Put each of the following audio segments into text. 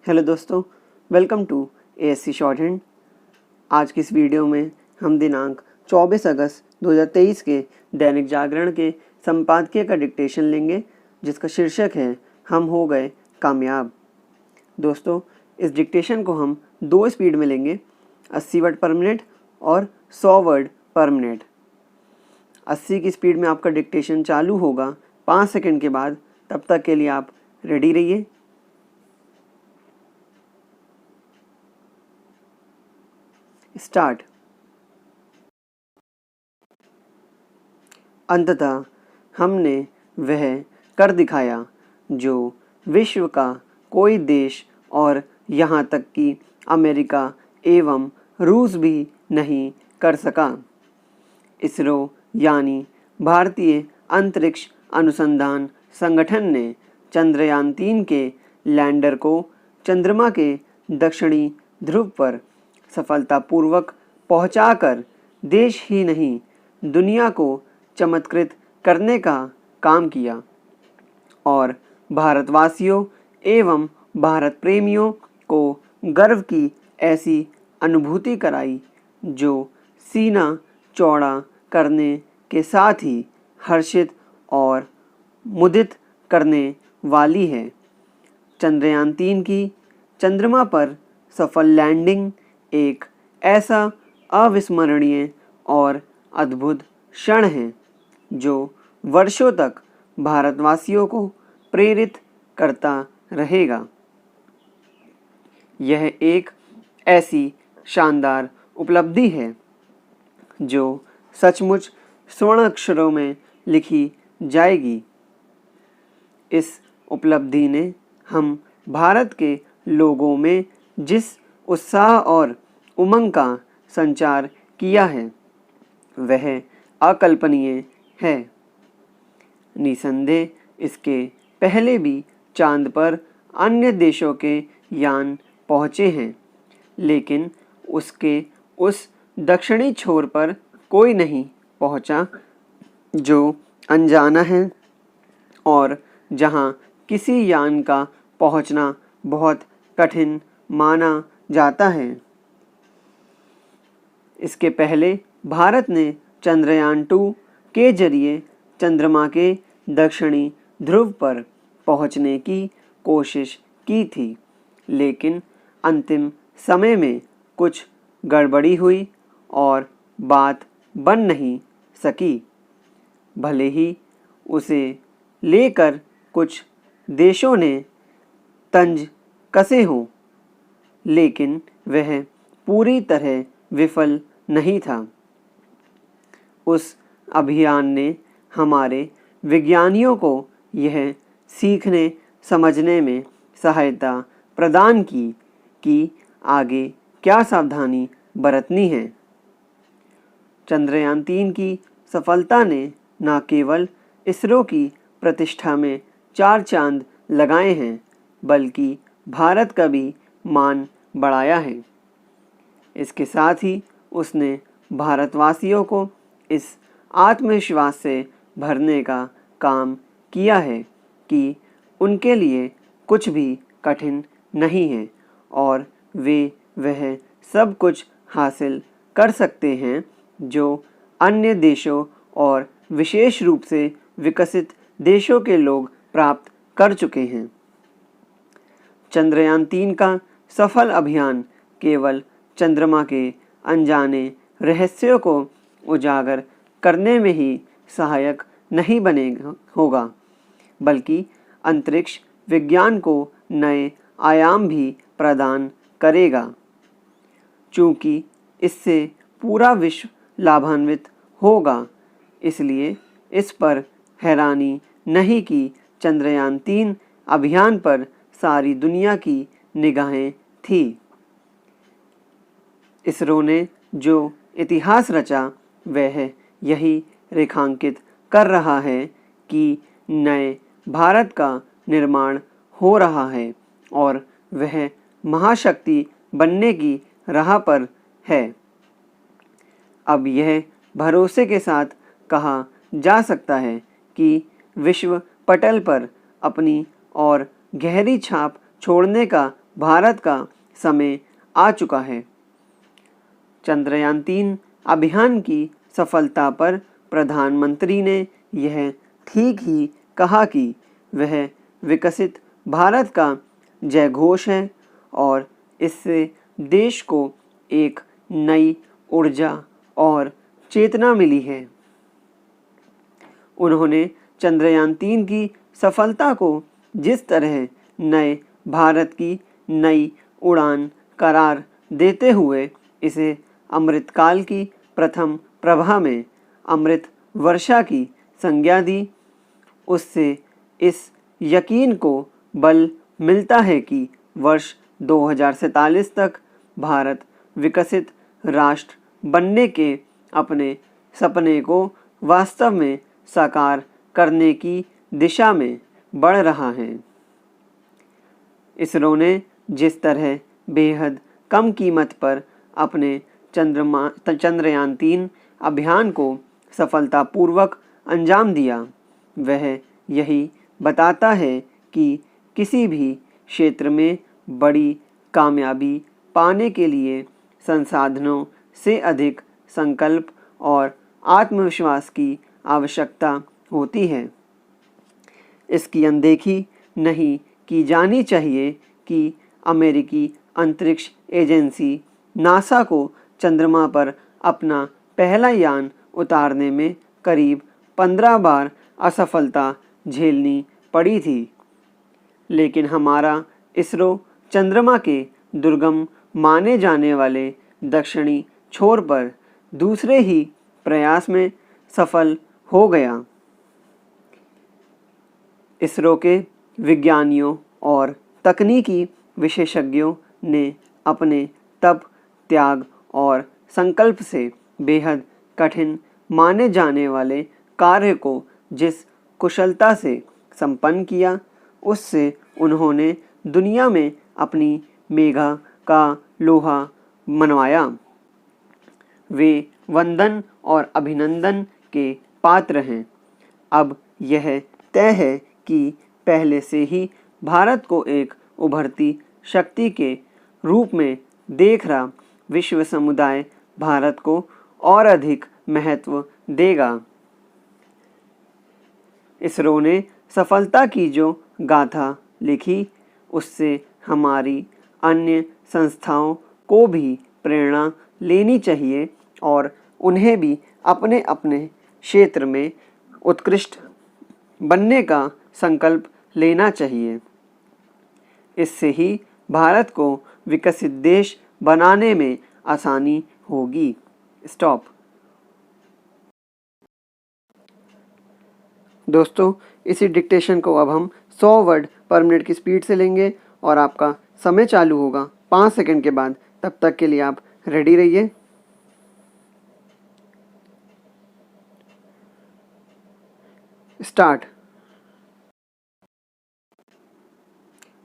Hello दोस्तों, welcome to ASC shorthand. आज की इस वीडियो में हम दिनांक 24 अगस्त 2023 के दैनिक जागरण के संपादकीय का डिक्टेशन लेंगे, जिसका शीर्षक है हम हो गए कामयाब। दोस्तों, इस डिक्टेशन को हम 2 स्पीड में लेंगे, 80 वर्ड पर मिनट और 100 वर्ड पर मिनट। 80 की स्पीड में आपका डिक्टेशन चालू होगा 5 सेकंड के बाद। तब तक के लिए आप रेडी रहिए। स्टार्ट। अंततः हमने वह कर दिखाया जो विश्व का कोई देश और यहाँ तक कि अमेरिका एवं रूस भी नहीं कर सका। इसरो यानी भारतीय अंतरिक्ष अनुसंधान संगठन ने चंद्रयान-3 के लैंडर को चंद्रमा के दक्षिणी ध्रुव पर सफलतापूर्वक पहुंचाकर देश ही नहीं दुनिया को चमत्कृत करने का काम किया और भारतवासियों एवं भारत प्रेमियों को गर्व की ऐसी अनुभूति कराई जो सीना चौड़ा करने के साथ ही हर्षित और मुदित करने वाली है। चंद्रयान-3 की चंद्रमा पर सफल लैंडिंग एक ऐसा अविस्मरणीय और अद्भुत क्षण है जो वर्षों तक भारतवासियों को प्रेरित करता रहेगा। यह एक ऐसी शानदार उपलब्धि है जो सचमुच स्वर्ण अक्षरों में लिखी जाएगी। इस उपलब्धि ने हम भारत के लोगों में जिस उत्साह और उमंग का संचार किया है वह अकल्पनीय है। निसंदेह इसके पहले भी चांद पर अन्य देशों के यान पहुँचे हैं, लेकिन उसके उस दक्षिणी छोर पर कोई नहीं पहुँचा जो अनजाना है और जहाँ किसी यान का पहुँचना बहुत कठिन माना जाता है। इसके पहले भारत ने चंद्रयान-2 के जरिए चंद्रमा के दक्षिणी ध्रुव पर पहुंचने की कोशिश की थी, लेकिन अंतिम समय में कुछ गड़बड़ी हुई और बात बन नहीं सकी। भले ही उसे लेकर कुछ देशों ने तंज कसे हों, लेकिन वह पूरी तरह विफल नहीं था। उस अभियान ने हमारे विज्ञानियों को यह सीखने समझने में सहायता प्रदान की कि आगे क्या सावधानी बरतनी है। चंद्रयान-3 की सफलता ने न केवल इसरो की प्रतिष्ठा में 4 चांद लगाए हैं, बल्कि भारत का भी मान बढ़ाया है। इसके साथ ही उसने भारतवासियों को इस आत्मविश्वास से भरने का काम किया है कि उनके लिए कुछ भी कठिन नहीं है और वे वह सब कुछ हासिल कर सकते हैं जो अन्य देशों और विशेष रूप से विकसित देशों के लोग प्राप्त कर चुके हैं। चंद्रयान-3 का सफल अभियान केवल चंद्रमा के अनजाने रहस्यों को उजागर करने में ही सहायक नहीं बनेगा होगा, बल्कि अंतरिक्ष विज्ञान को नए आयाम भी प्रदान करेगा। चूँकि इससे पूरा विश्व लाभान्वित होगा, इसलिए इस पर हैरानी नहीं कि चंद्रयान-3 अभियान पर सारी दुनिया की निगाहें थी। इसरो ने जो इतिहास रचा वह यही रेखांकित कर रहा है कि नए भारत का निर्माण हो रहा है और वह महाशक्ति बनने की राह पर है। अब यह भरोसे के साथ कहा जा सकता है कि विश्व पटल पर अपनी और गहरी छाप छोड़ने का भारत का समय आ चुका है। चंद्रयान-3 अभियान की सफलता पर प्रधानमंत्री ने यह ठीक ही कहा कि वह विकसित भारत का जयघोष है और इससे देश को एक नई ऊर्जा और चेतना मिली है। उन्होंने चंद्रयान-3 की सफलता को जिस तरह नए भारत की नई उड़ान करार देते हुए इसे अमृतकाल की प्रथम प्रभा में अमृत वर्षा की संज्ञा दी, उससे इस यकीन को बल मिलता है कि वर्ष 2047 तक भारत विकसित राष्ट्र बनने के अपने सपने को वास्तव में साकार करने की दिशा में बढ़ रहा है। इसरो ने जिस तरह बेहद कम कीमत पर अपने चंद्रयान-3 अभियान को सफलतापूर्वक अंजाम दिया, वह यही बताता है कि किसी भी क्षेत्र में बड़ी कामयाबी पाने के लिए संसाधनों से अधिक संकल्प और आत्मविश्वास की आवश्यकता होती है। इसकी अनदेखी नहीं की जानी चाहिए कि अमेरिकी अंतरिक्ष एजेंसी नासा को चंद्रमा पर अपना पहला यान उतारने में करीब 15 बार असफलता झेलनी पड़ी थी, लेकिन हमारा इसरो चंद्रमा के दुर्गम माने जाने वाले दक्षिणी छोर पर दूसरे ही प्रयास में सफल हो गया। इसरो के विज्ञानियों और तकनीकी विशेषज्ञों ने अपने तप, त्याग और संकल्प से बेहद कठिन माने जाने वाले कार्य को जिस कुशलता से संपन्न किया, उससे उन्होंने दुनिया में अपनी मेघा का लोहा मनवाया। वे वंदन और अभिनंदन के पात्र हैं। अब यह तय है कि पहले से ही भारत को एक उभरती शक्ति के रूप में देख रहा विश्व समुदाय भारत को और अधिक महत्व देगा। इसरो ने सफलता की जो गाथा लिखी, उससे हमारी अन्य संस्थाओं को भी प्रेरणा लेनी चाहिए और उन्हें भी अपने अपने क्षेत्र में उत्कृष्ट बनने का संकल्प लेना चाहिए। इससे ही भारत को विकसित देश बनाने में आसानी होगी। स्टॉप। दोस्तों, इसी डिक्टेशन को अब हम 100 वर्ड पर मिनट की स्पीड से लेंगे और आपका समय चालू होगा 5 सेकंड के बाद। तब तक के लिए आप रेडी रहिए। स्टार्ट।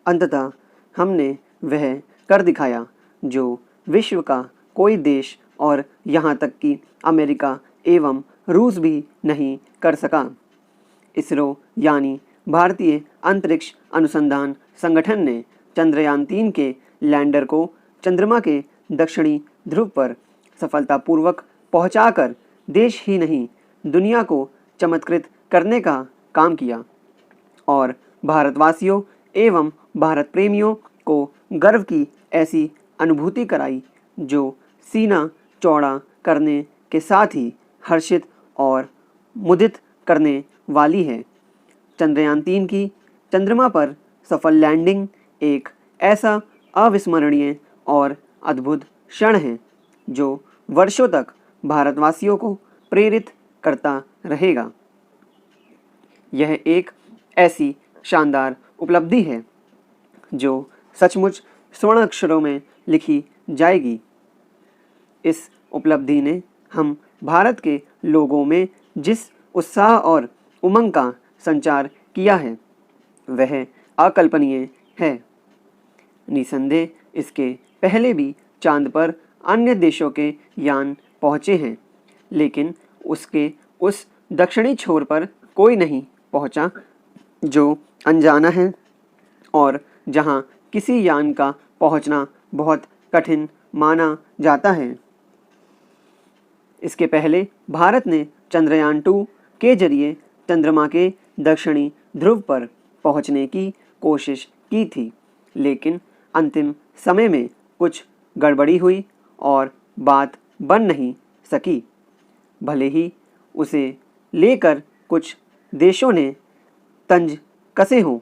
अंततः हमने वह कर दिखाया जो विश्व का कोई देश और यहाँ तक कि अमेरिका एवं रूस भी नहीं कर सका। इसरो यानी भारतीय अंतरिक्ष अनुसंधान संगठन ने चंद्रयान-3 के लैंडर को चंद्रमा के दक्षिणी ध्रुव पर सफलतापूर्वक पहुंचाकर देश ही नहीं दुनिया को चमत्कृत करने का काम किया और भारतवासियों एवं भारत प्रेमियों को गर्व की ऐसी अनुभूति कराई जो सीना चौड़ा करने के साथ ही हर्षित और मुदित करने वाली है। चंद्रयान-3 की चंद्रमा पर सफल लैंडिंग एक ऐसा अविस्मरणीय और अद्भुत क्षण है जो वर्षों तक भारतवासियों को प्रेरित करता रहेगा। यह एक ऐसी शानदार उपलब्धि है जो सचमुच स्वर्ण अक्षरों में लिखी जाएगी। इस उपलब्धि ने हम भारत के लोगों में जिस उत्साह और उमंग का संचार किया है वह अकल्पनीय है। निसंदेह इसके पहले भी चांद पर अन्य देशों के यान पहुँचे हैं, लेकिन उसके उस दक्षिणी छोर पर कोई नहीं पहुँचा जो अनजाना है और जहां किसी यान का पहुंचना बहुत कठिन माना जाता है। इसके पहले भारत ने चंद्रयान 2 के जरिए चंद्रमा के दक्षिणी ध्रुव पर पहुंचने की कोशिश की थी, लेकिन अंतिम समय में कुछ गड़बड़ी हुई और बात बन नहीं सकी। भले ही उसे लेकर कुछ देशों ने तंज कसे हों,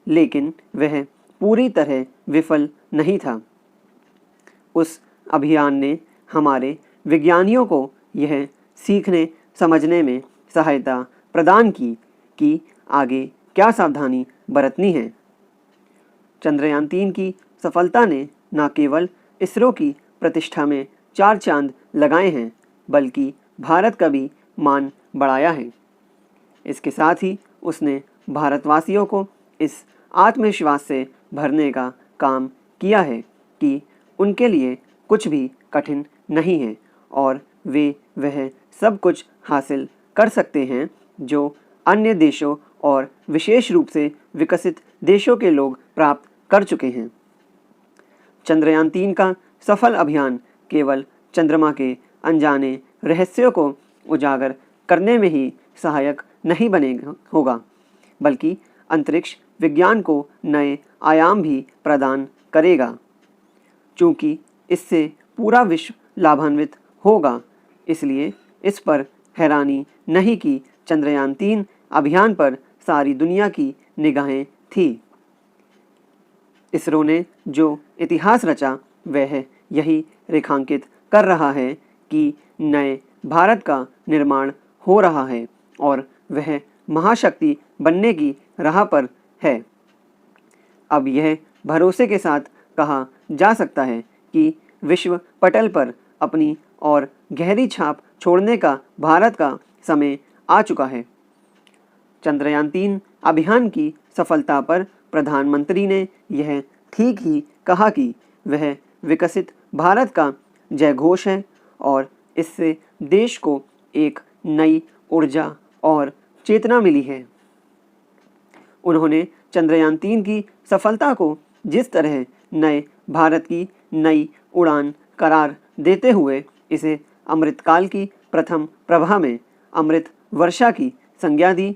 लेकिन वह पूरी तरह विफल नहीं था। उस अभियान ने हमारे विज्ञानियों को यह सीखने समझने में सहायता प्रदान की कि आगे क्या सावधानी बरतनी है। चंद्रयान 3 की सफलता ने न केवल इसरो की प्रतिष्ठा में 4 चांद लगाए हैं, बल्कि भारत का भी मान बढ़ाया है। इसके साथ ही उसने भारतवासियों को इस आत्मविश्वास से भरने का काम किया है कि उनके लिए कुछ भी कठिन नहीं है और वे वह सब कुछ हासिल कर सकते हैं जो अन्य देशों और विशेष रूप से विकसित देशों के लोग प्राप्त कर चुके हैं। चंद्रयान 3 का सफल अभियान केवल चंद्रमा के अनजाने रहस्यों को उजागर करने में ही सहायक नहीं बनेगा होगा, बल्कि अंतरिक्ष विज्ञान को नए आयाम भी प्रदान करेगा। चूँकि इससे पूरा विश्व लाभान्वित होगा, इसलिए इस पर हैरानी नहीं कि चंद्रयान 3 अभियान पर सारी दुनिया की निगाहें थी। इसरो ने जो इतिहास रचा वह यही रेखांकित कर रहा है कि नए भारत का निर्माण हो रहा है और वह महाशक्ति बनने की राह पर है। अब यह भरोसे के साथ कहा जा सकता है कि विश्व पटल पर अपनी और गहरी छाप छोड़ने का भारत का समय आ चुका है। चंद्रयान 3 अभियान की सफलता पर प्रधानमंत्री ने यह ठीक ही कहा कि वह विकसित भारत का जयघोष है और इससे देश को एक नई ऊर्जा और चेतना मिली है। उन्होंने चंद्रयान 3 की सफलता को जिस तरह नए भारत की नई उड़ान करार देते हुए इसे अमृतकाल की प्रथम प्रभा में अमृत वर्षा की संज्ञा दी,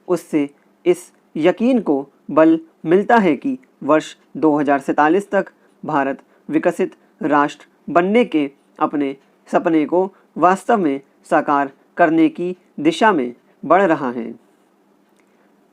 उससे इस यकीन को बल मिलता है कि वर्ष 2047 तक भारत विकसित राष्ट्र बनने के अपने सपने को वास्तव में साकार करने की दिशा में बढ़ रहा है।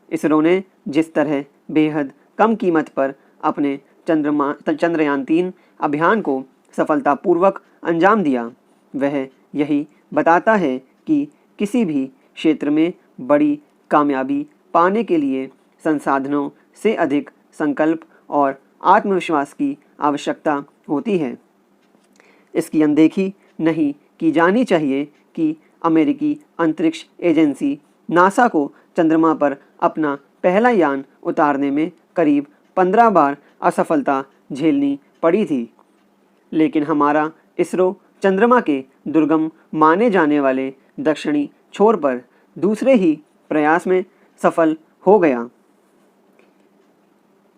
इसरो ने जिस तरह बेहद कम कीमत पर अपने चंद्रयान 3 अभियान को सफलतापूर्वक अंजाम दिया, वह यही बताता है कि किसी भी क्षेत्र में बड़ी कामयाबी पाने के लिए संसाधनों से अधिक संकल्प और आत्मविश्वास की आवश्यकता होती है। इसकी अनदेखी नहीं की जानी चाहिए कि अमेरिकी अंतरिक्ष एजेंसी नासा को चंद्रमा पर अपना पहला यान उतारने में करीब 15 बार असफलता झेलनी पड़ी थी, लेकिन हमारा इसरो चंद्रमा के दुर्गम माने जाने वाले दक्षिणी छोर पर दूसरे ही प्रयास में सफल हो गया।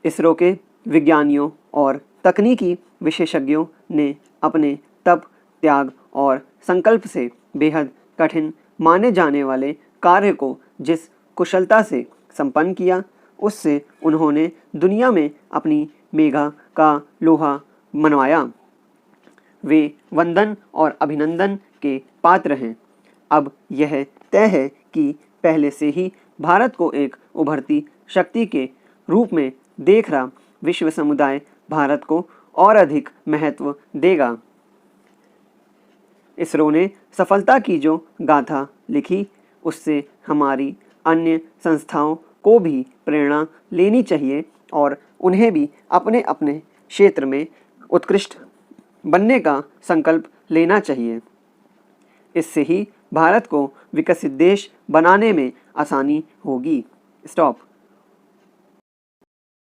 इसरो के विज्ञानियों और तकनीकी विशेषज्ञों ने अपने तप, त्याग और संकल्प से बेहद कठिन माने जाने वाले कार्य को जिस कुशलता से संपन्न किया, उससे उन्होंने दुनिया में अपनी मेघा का लोहा मनवाया। वे वंदन और अभिनंदन के पात्र हैं। अब यह तय है कि पहले से ही भारत को एक उभरती शक्ति के रूप में देख रहा विश्व समुदाय भारत को और अधिक महत्व देगा। इसरो ने सफलता की जो गाथा लिखी, उससे हमारी अन्य संस्थाओं को भी प्रेरणा लेनी चाहिए और उन्हें भी अपने अपने क्षेत्र में उत्कृष्ट बनने का संकल्प लेना चाहिए। इससे ही भारत को विकसित देश बनाने में आसानी होगी। स्टॉप।